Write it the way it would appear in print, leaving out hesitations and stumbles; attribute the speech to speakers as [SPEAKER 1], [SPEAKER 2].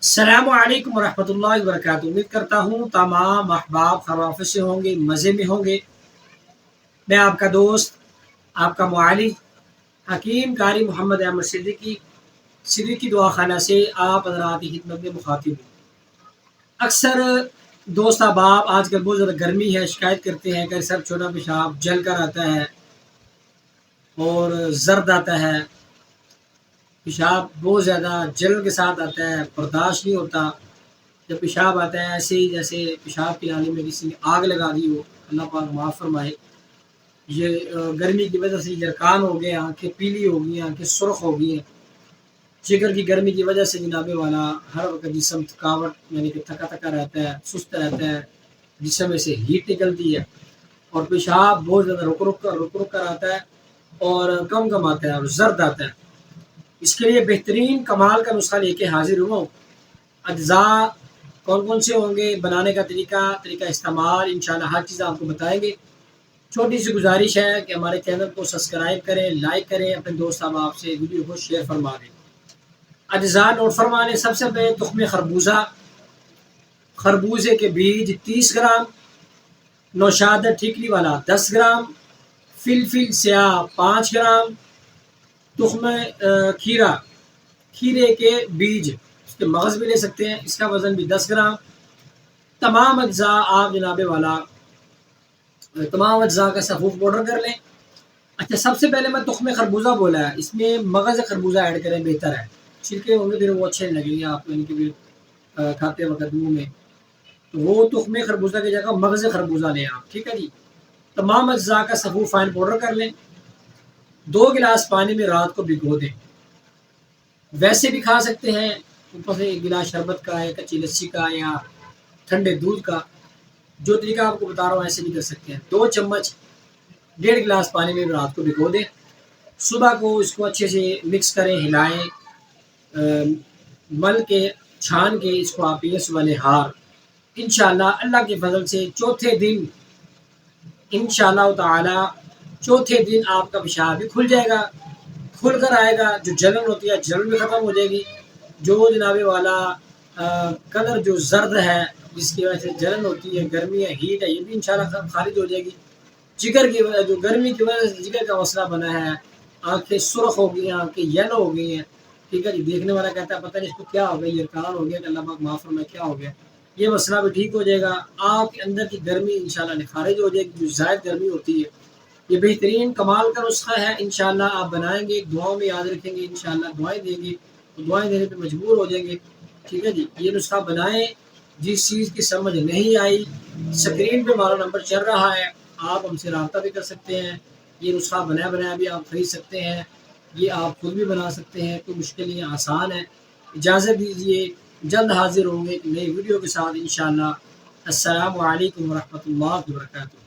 [SPEAKER 1] السلام علیکم ورحمۃ اللہ وبرکاتہ۔ امید کرتا ہوں تمام احباب خیریت سے ہوں گے، مزے میں ہوں گے۔ میں آپ کا دوست، آپ کا معالج حکیم قاری محمد احمد صدیقی دعا خانہ سے آپ حضرات کی خدمت میں مخاطب ہوں۔ اکثر دوست احباب آج کل بہت زیادہ گرمی ہے، شکایت کرتے ہیں کہ سر چھوٹا پیشاب جل کر آتا ہے اور زرد آتا ہے، پیشاب بہت زیادہ جلن کے ساتھ آتا ہے، برداشت نہیں ہوتا۔ جب پیشاب آتا ہے ایسے ہی جیسے پیشاب کی نالی میں کسی نے آگ لگا دی ہو، اللہ پاک معاف فرمائے۔ یہ گرمی کی وجہ سے یرقان ہو گئے، آنکھیں پیلی ہو گئی ہیں، آنکھیں سرخ ہو گئی ہیں۔ جگر کی گرمی کی وجہ سے جناب والا ہر وقت جسم تھکاوٹ یعنی کہ تھکا تھکا رہتا ہے، سست رہتا ہے، جسم میں سے ہیٹ نکلتی ہے اور پیشاب بہت زیادہ رک رک کر آتا ہے اور کم آتا ہے اور زرد آتا ہے۔ اس کے لیے بہترین کمال کا نسخہ لے کے حاضر ہوں۔ اجزاء کون سے ہوں گے، بنانے کا طریقہ استعمال، انشاءاللہ ہر چیز آپ کو بتائیں گے۔ چھوٹی سی گزارش ہے کہ ہمارے چینل کو سبسکرائب کریں، لائک کریں، اپنے دوست احباب سے ویڈیو کو شیئر فرما دیں۔ اجزاء نوٹ فرما لیں۔ سب سے پہلے تخم خربوزہ، خربوزے کے بیج 30 گرام، نوشادر ٹھیکری والا 10 گرام، فلفل سیاہ 5 گرام، تخم کھیرے کے بیج، اس کے مغز بھی لے سکتے ہیں، اس کا وزن بھی 10 گرام۔ تمام اجزاء آپ جناب والا تمام اجزاء کا صفوف پاؤڈر کر لیں۔ اچھا، سب سے پہلے میں تخم خربوزہ بولا ہے، اس میں مغز خربوزہ ایڈ کریں، بہتر ہے۔ چھلکے ہوں گے پھر وہ اچھے لگیں گے آپ یعنی کہ پھر کھاتے وقت منہ میں، تو وہ تخم خربوزہ کی جگہ مغز خربوزہ لیں آپ، ٹھیک ہے جی۔ تمام اجزاء کا صفوف فائن پاؤڈر کر لیں۔ 2 گلاس پانی میں رات کو بھگو دیں۔ ویسے بھی کھا سکتے ہیں، اوپر سے 1 گلاس شربت کا یا کچی لسی کا یا ٹھنڈے دودھ کا، جو طریقہ آپ کو بتا رہا ہوں ایسے بھی کر سکتے ہیں۔ 2 چمچ 1.5 گلاس پانی میں رات کو بھگو دیں۔ صبح کو اس کو اچھے سے مکس کریں، ہلائیں، مل کے چھان کے اس کو آپ پییں صبح نہار۔ انشاءاللہ اللہ کے فضل سے چوتھے دن انشاءاللہ تعالی آپ کا پیشاب بھی کھل جائے گا، کھل کر آئے گا۔ جو جلن ہوتی ہے جلن بھی ختم ہو جائے گی۔ جو جناب والا کلر جو زرد ہے جس کی وجہ سے جلن ہوتی ہے، گرمی ہے، ہیٹ ہے، یہ بھی انشاءاللہ خارج ہو جائے گی۔ جگر کی وجہ جو گرمی کی وجہ سے جگر کا مسئلہ بنا ہے، آنکھیں سرخ ہو گئی ہیں، آنکھیں یلو ہو گئی ہیں، ٹھیک ہے جی۔ دیکھنے والا کہتا ہے پتہ نہیں اس کو کیا ہو گیا، یرقان ہو گیا کہ اللہ پاک معاف فرمائے کیا ہو گیا، یہ مسئلہ بھی ٹھیک ہو جائے گا۔ آپ کے اندر کی گرمی انشاءاللہ خارج ہو جائے گی، جو زائد گرمی ہوتی ہے۔ یہ بہترین کمال کا نسخہ ہے، انشاءاللہ آپ بنائیں گے، دعاؤں میں یاد رکھیں گے، انشاءاللہ دعائیں دیں گے تو دعائیں دینے پہ مجبور ہو جائیں گے، ٹھیک ہے جی۔ یہ نسخہ بنائیں۔ جس چیز کی سمجھ نہیں آئی، اسکرین پہ ہمارا نمبر چل رہا ہے، آپ ہم سے رابطہ بھی کر سکتے ہیں۔ یہ نسخہ بنایا بھی آپ خرید سکتے ہیں، یہ آپ خود بھی بنا سکتے ہیں، کوئی مشکل نہیں، آسان ہے۔ اجازت دیجیے، جلد حاضر ہوں گے ایک نئی ویڈیو کے ساتھ انشاءاللہ۔ السلام علیکم ورحمۃ اللہ وبرکاتہ۔